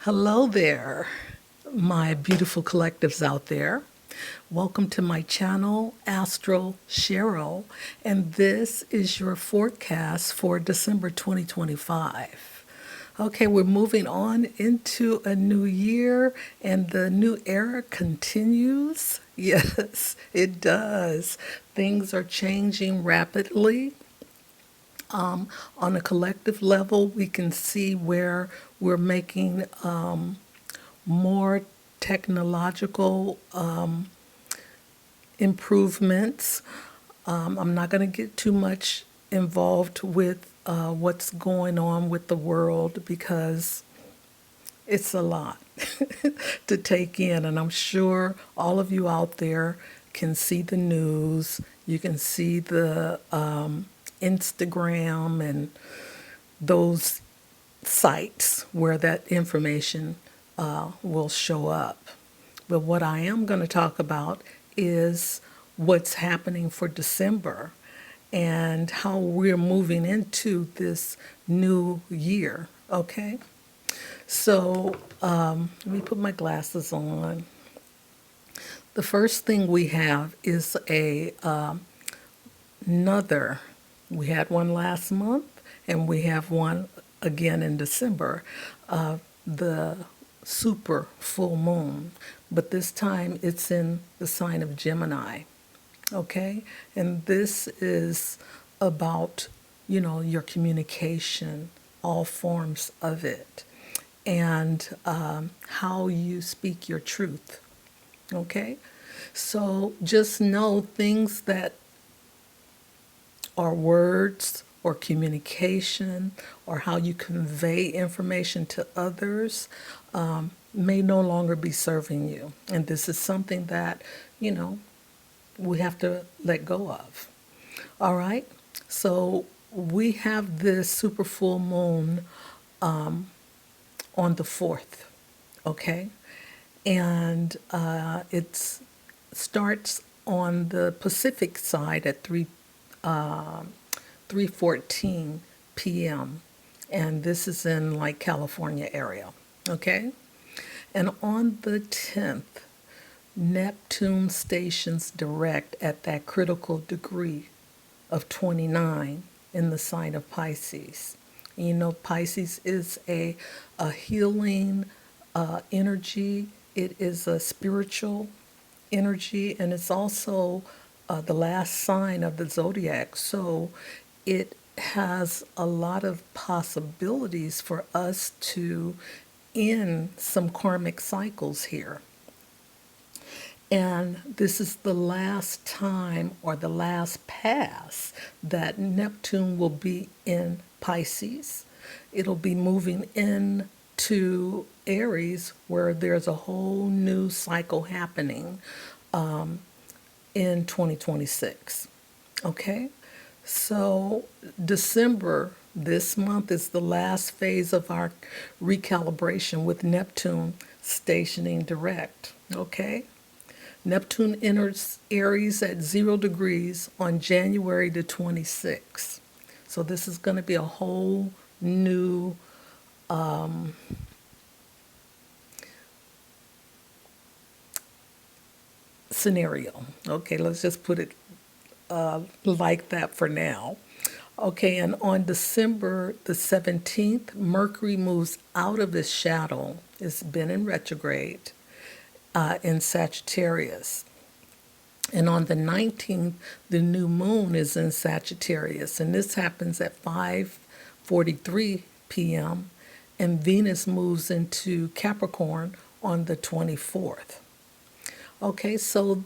Hello there, my beautiful collectives out there. Welcome to my channel, Astro Cheryl, and this is your forecast for December 2025. Okay, we're moving on into a new year, and the new era continues. Yes, it does. Things are changing rapidly. On a collective level, we can see where we're making more technological improvements. I'm not going to get too much involved with what's going on with the world because it's a lot to take in. And I'm sure all of you out there can see the news, you can see the Instagram and those sites where that information will show up. But what I am going to talk about is what's happening for December and how we're moving into this new year. Okay? So let me put my glasses on. The first thing we have is another. We had one last month, and we have one again in December. The super full moon, but this time it's in the sign of Gemini. Okay, and this is about your communication, all forms of it, and how you speak your truth. Okay, so just know things that are words or communication or how you convey information to others may no longer be serving you. And this is something that, we have to let go of. All right? So we have this super full moon on the 4th, okay? And it starts on the Pacific side at 3:14 p.m. And this is in like California area, okay? And on the 10th, Neptune stations direct at that critical degree of 29 in the sign of Pisces. And Pisces is a healing energy. It is a spiritual energy, and it's also the last sign of the zodiac. So it has a lot of possibilities for us to end some karmic cycles here. And this is the last time or the last pass that Neptune will be in Pisces. It'll be moving into Aries where there's a whole new cycle happening in 2026. Okay? So December, this month, is the last phase of our recalibration with Neptune stationing direct. Okay? Neptune enters Aries at 0 degrees on January the 26th. So this is going to be a whole new scenario. Okay, let's just put it like that for now. Okay, and on December the 17th, Mercury moves out of its shadow. It's been in retrograde in Sagittarius. And on the 19th, the new moon is in Sagittarius, and this happens at 5:43 p.m. And Venus moves into Capricorn on the 24th. Okay, so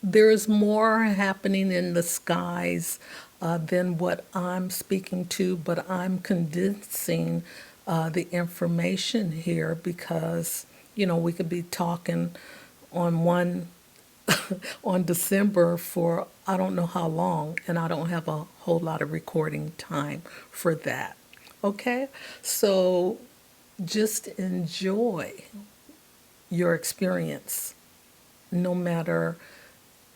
there is more happening in the skies than what I'm speaking to, but I'm condensing the information here because, we could be talking on one on December for I don't know how long, and I don't have a whole lot of recording time for that. Okay, so just enjoy your experience no matter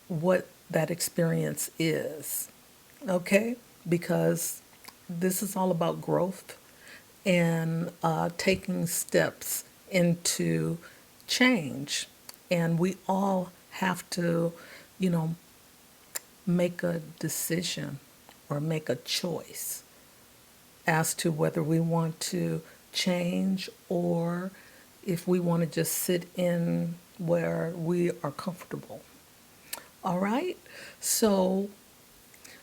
what that experience is, okay? Because this is all about growth and taking steps into change. And we all have to, you know, make a decision or make a choice as to whether we want to change or if we want to just sit in where we are comfortable. All right? So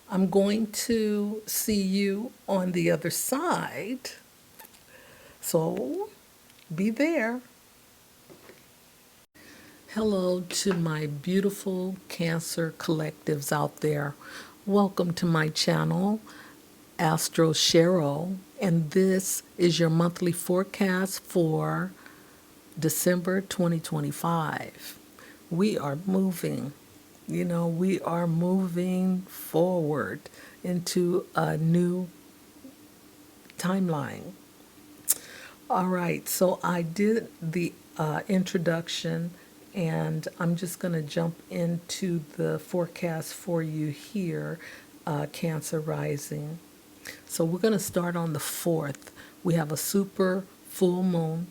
I'm going to see you on the other side. So be there. Hello to my beautiful Cancer collectives out there. Welcome to my channel, Astro Cheryl, and this is your monthly forecast for December 2025. We are moving, we are moving forward into a new timeline. All right, so I did the introduction, and I'm just going to jump into the forecast for you here, Cancer Rising. So we're going to start on the 4th. We have a super full moon,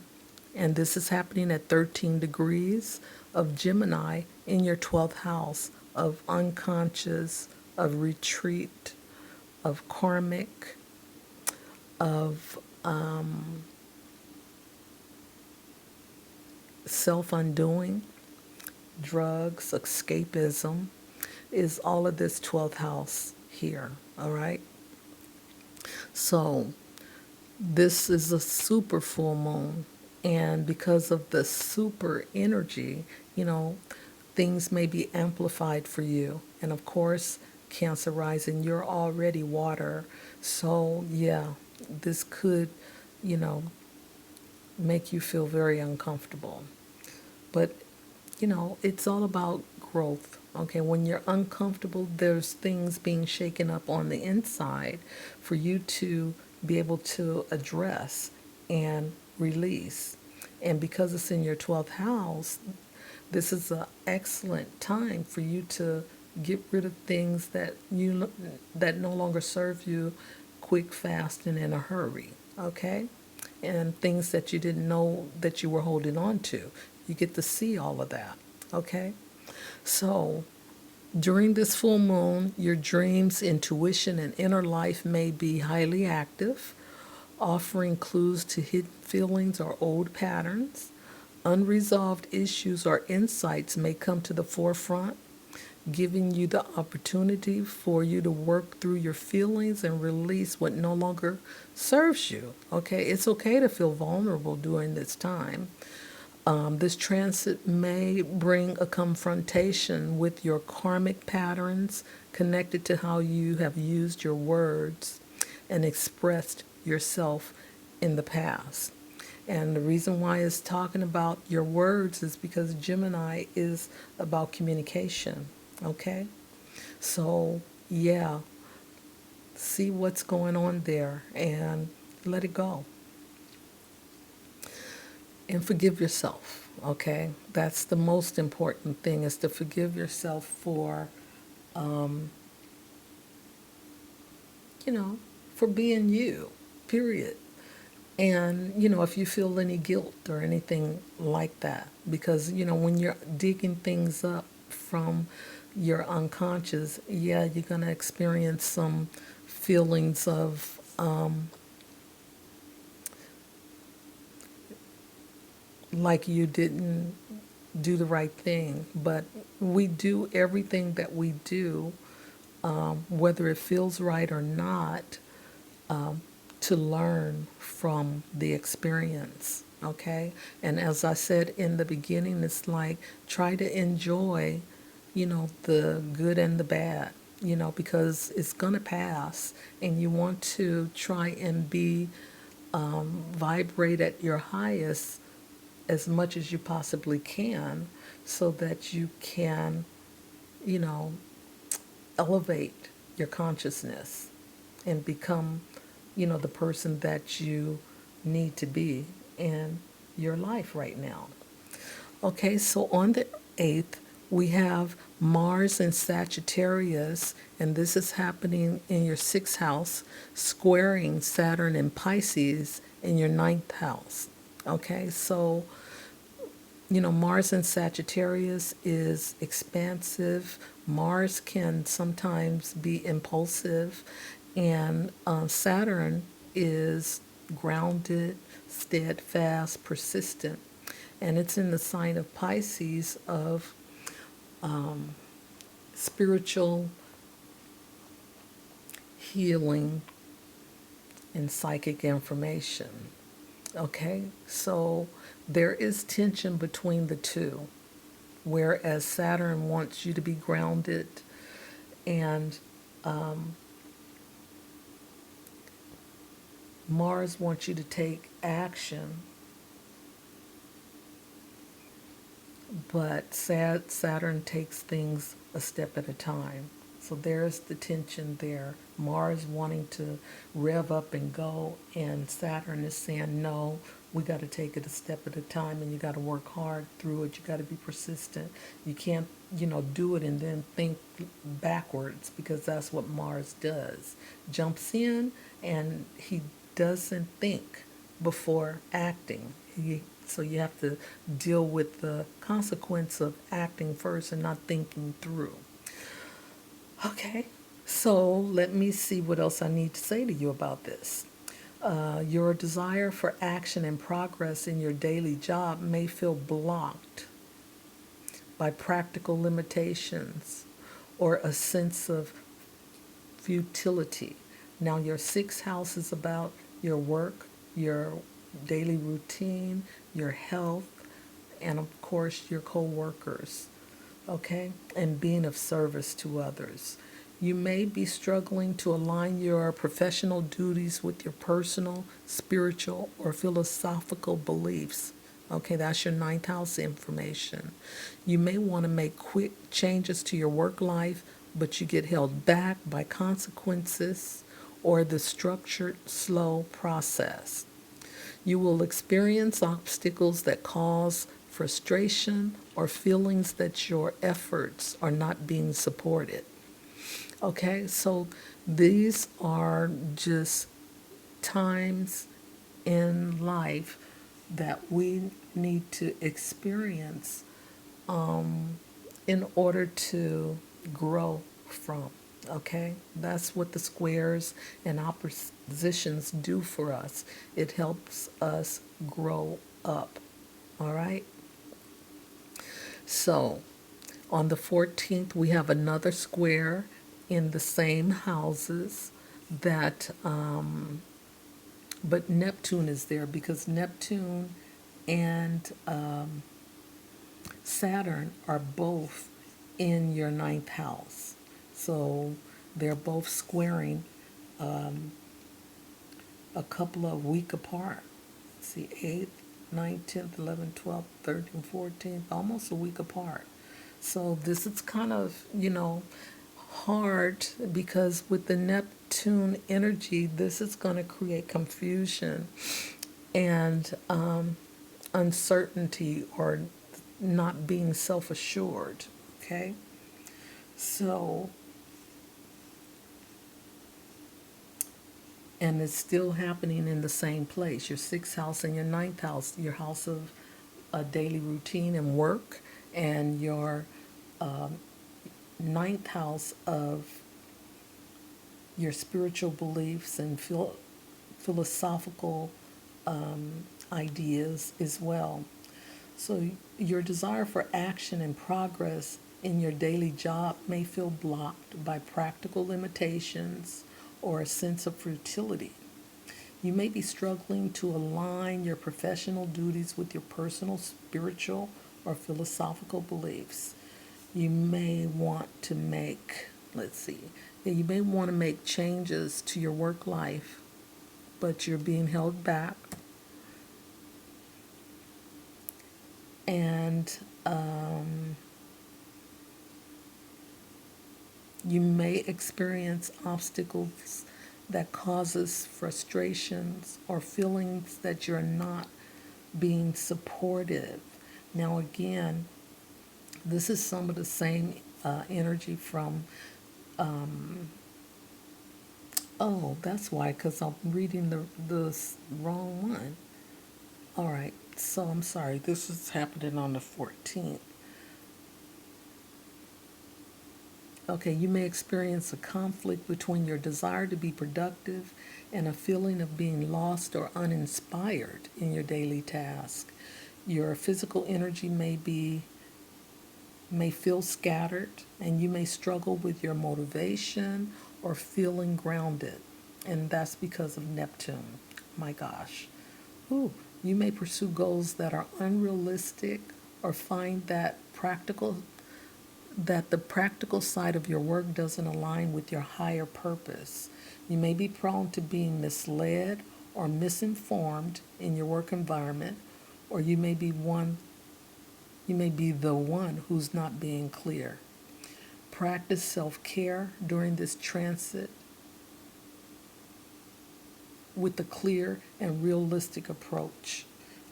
and this is happening at 13 degrees of Gemini in your 12th house of unconscious, of retreat, of karmic, of self-undoing, drugs, escapism, is all of this 12th house here, all right? So this is a super full moon, and because of the super energy, things may be amplified for you. And of course, Cancer Rising, you're already water, so yeah, this could, make you feel very uncomfortable. But, it's all about growth. Okay, when you're uncomfortable, there's things being shaken up on the inside for you to be able to address and release. And because it's in your 12th house, this is an excellent time for you to get rid of things that no longer serve you, quick, fast, and in a hurry. Okay? And things that you didn't know that you were holding on to. You get to see all of that, okay? So during this full moon, your dreams, intuition, and inner life may be highly active, offering clues to hidden feelings or old patterns. Unresolved issues or insights may come to the forefront, giving you the opportunity for you to work through your feelings and release what no longer serves you. Okay, it's okay to feel vulnerable during this time. This transit may bring a confrontation with your karmic patterns connected to how you have used your words and expressed yourself in the past. And the reason why it's talking about your words is because Gemini is about communication. Okay? So, yeah, see what's going on there and let it go. And forgive yourself, okay? That's the most important thing, is to forgive yourself for, for being you, period. And, if you feel any guilt or anything like that, because, when you're digging things up from your unconscious, yeah, you're going to experience some feelings of, like you didn't do the right thing. But we do everything that we do, whether it feels right or not, to learn from the experience, okay? And as I said in the beginning, it's like try to enjoy, the good and the bad, because it's going to pass, and you want to try and be, vibrate at your highest as much as you possibly can so that you can, you know, elevate your consciousness and become, the person that you need to be in your life right now. Okay, so on the 8th, we have Mars in Sagittarius, and this is happening in your 6th house, squaring Saturn in Pisces in your 9th house. Okay, so Mars in Sagittarius is expansive. Mars can sometimes be impulsive, and Saturn is grounded, steadfast, persistent, and it's in the sign of Pisces of spiritual healing and psychic information. Okay, so there is tension between the two, whereas Saturn wants you to be grounded and Mars wants you to take action, but Saturn takes things a step at a time. So there's the tension there. Mars wanting to rev up and go, and Saturn is saying, no, we got to take it a step at a time, and you got to work hard through it. You got to be persistent. You can't, do it and then think backwards, because that's what Mars does. Jumps in, and he doesn't think before acting. So you have to deal with the consequence of acting first and not thinking through. Okay, so let me see what else I need to say to you about this. Your desire for action and progress in your daily job may feel blocked by practical limitations or a sense of futility. Now, your sixth house is about your work, your daily routine, your health, and of course, your co workers, okay? And being of service to others. You may be struggling to align your professional duties with your personal, spiritual, or philosophical beliefs. Okay, that's your ninth house information. You may want to make quick changes to your work life, but you get held back by consequences or the structured, slow process. You will experience obstacles that cause frustration or feelings that your efforts are not being supported. Okay, so these are just times in life that we need to experience in order to grow from. Okay, that's what the squares and oppositions do for us. It helps us grow up. All right, so on the 14th, we have another square in the same houses that, but Neptune is there because Neptune and Saturn are both in your ninth house. So they're both squaring a couple of week apart. Let's see, 8th, 9th, 10th, 11th, 12th, 13th, 14th, almost a week apart. So this is kind of, hard because with the Neptune energy, this is going to create confusion and uncertainty or not being self assured. Okay? So, and it's still happening in the same place your sixth house and your ninth house, your house of daily routine and work, and your ninth house of your spiritual beliefs and philosophical ideas as well. So, your desire for action and progress in your daily job may feel blocked by practical limitations or a sense of futility. You may be struggling to align your professional duties with your personal, spiritual, or philosophical beliefs. You may want to make, let's see, you may want to make changes to your work life, but you're being held back. And you may experience obstacles that causes frustrations or feelings that you're not being supportive. Now again, this is some of the same energy from, oh, that's why, because I'm reading the wrong one. All right, so I'm sorry, this is happening on the 14th. Okay, you may experience a conflict between your desire to be productive and a feeling of being lost or uninspired in your daily task. Your physical energy may feel scattered, and you may struggle with your motivation or feeling grounded. And that's because of Neptune. My gosh. Ooh, you may pursue goals that are unrealistic or find that the practical side of your work doesn't align with your higher purpose. You may be prone to being misled or misinformed in your work environment, or you may be the one who's not being clear. Practice self-care during this transit with a clear and realistic approach.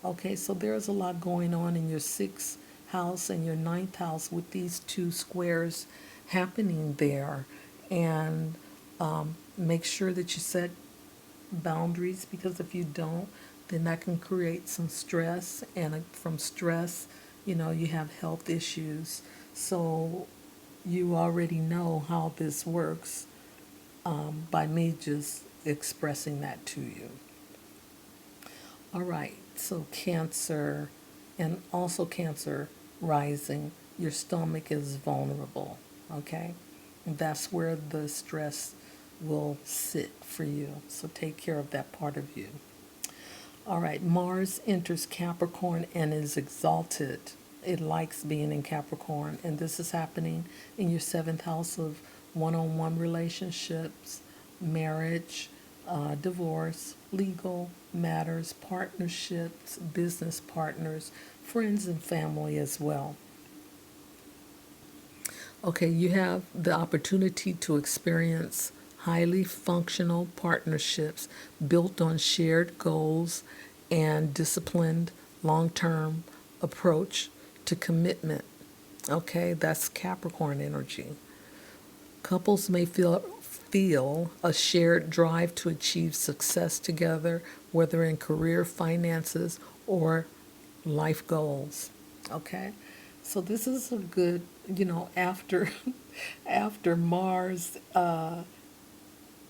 Okay, so there's a lot going on in your sixth house and your ninth house with these two squares happening there. And make sure that you set boundaries, because if you don't, then that can create some stress. And from stress, you have health issues. So you already know how this works by me just expressing that to you. All right, so Cancer, and also Cancer rising, your stomach is vulnerable, okay? And that's where the stress will sit for you. So take care of that part of you. All right, Mars enters Capricorn and is exalted. It likes being in Capricorn, and this is happening in your seventh house of one-on-one relationships, marriage, divorce, legal matters, partnerships, business partners, friends, and family as well. Okay, you have the opportunity to experience highly functional partnerships built on shared goals and disciplined long term approach to commitment. Okay, that's Capricorn energy. Couples may feel a shared drive to achieve success together, whether in career, finances, or life goals. Okay, so this is a good, after after Mars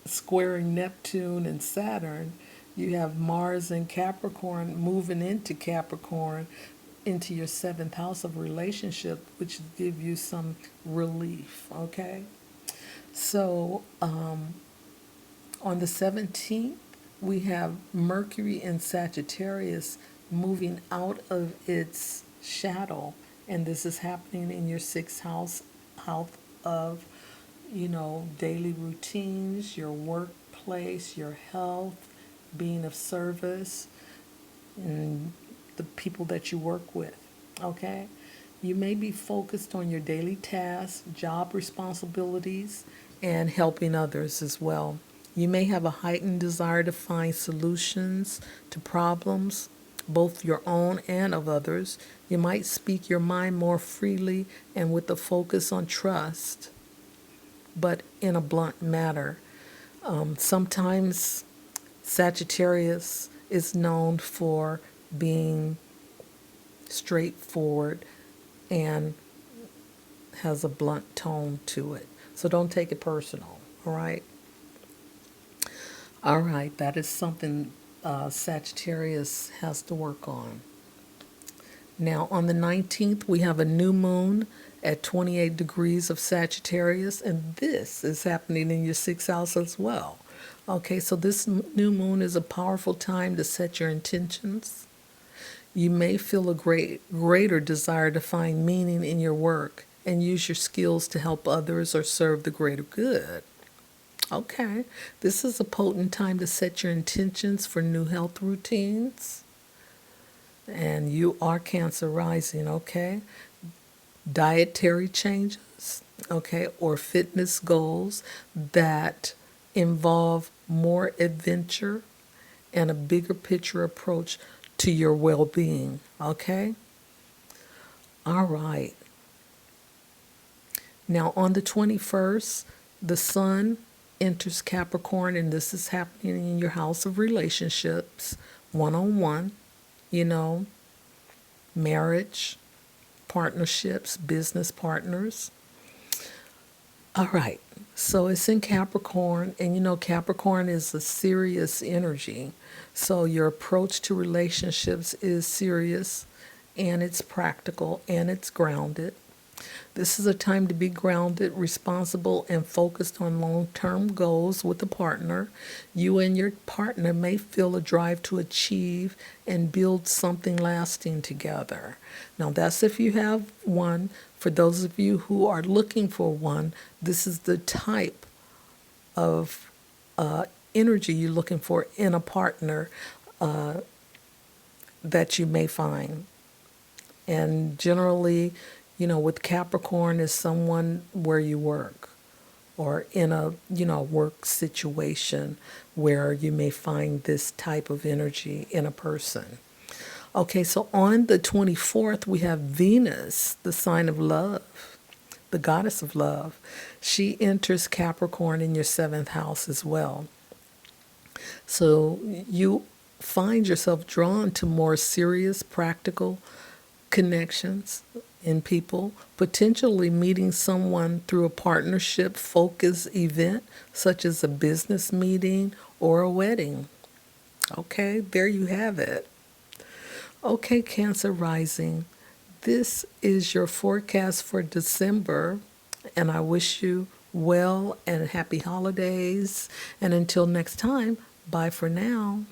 squaring Neptune and Saturn, you have Mars and Capricorn moving into Capricorn, into your seventh house of relationship, which give you some relief. Okay, so on the 17th, we have Mercury in Sagittarius moving out of its shadow, and this is happening in your sixth house of, daily routines, your workplace, your health, being of service, and the people that you work with. Okay? You may be focused on your daily tasks, job responsibilities, and helping others as well. You may have a heightened desire to find solutions to problems, both your own and of others. You might speak your mind more freely and with a focus on trust, but in a blunt manner. Sometimes Sagittarius is known for being straightforward and has a blunt tone to it. So don't take it personal, all right? All right, that is something Sagittarius has to work on. Now, on the 19th, we have a new moon at 28 degrees of Sagittarius, and this is happening in your sixth house as well. Okay, so this new moon is a powerful time to set your intentions. You may feel a greater desire to find meaning in your work and use your skills to help others or serve the greater good. Okay, this is a potent time to set your intentions for new health routines. And you are Cancer rising, okay? Dietary changes, okay, or fitness goals that involve more adventure and a bigger picture approach to your well being, okay? All right. Now, on the 21st, the sun enters Capricorn, and this is happening in your house of relationships, one on one. you know, marriage, partnerships, business partners. All right. So it's in Capricorn, and you know, Capricorn is a serious energy. So your approach to relationships is serious and it's practical and it's grounded. This is a time to be grounded, responsible, and focused on long term goals with a partner. You and your partner may feel a drive to achieve and build something lasting together. Now, that's if you have one. For those of you who are looking for one, this is the type of energy you're looking for in a partner that you may find. And generally, you know, with Capricorn is someone where you work or in a, you know, work situation where you may find this type of energy in a person. Okay, so on the 24th, we have Venus, the sign of love, the goddess of love. She enters Capricorn in your seventh house as well. So you find yourself drawn to more serious, practical connections in people, potentially meeting someone through a partnership focus event, such as a business meeting or a wedding. Okay, there you have it. Okay, Cancer rising. This is your forecast for December, and I wish you well and happy holidays. And until next time, bye for now.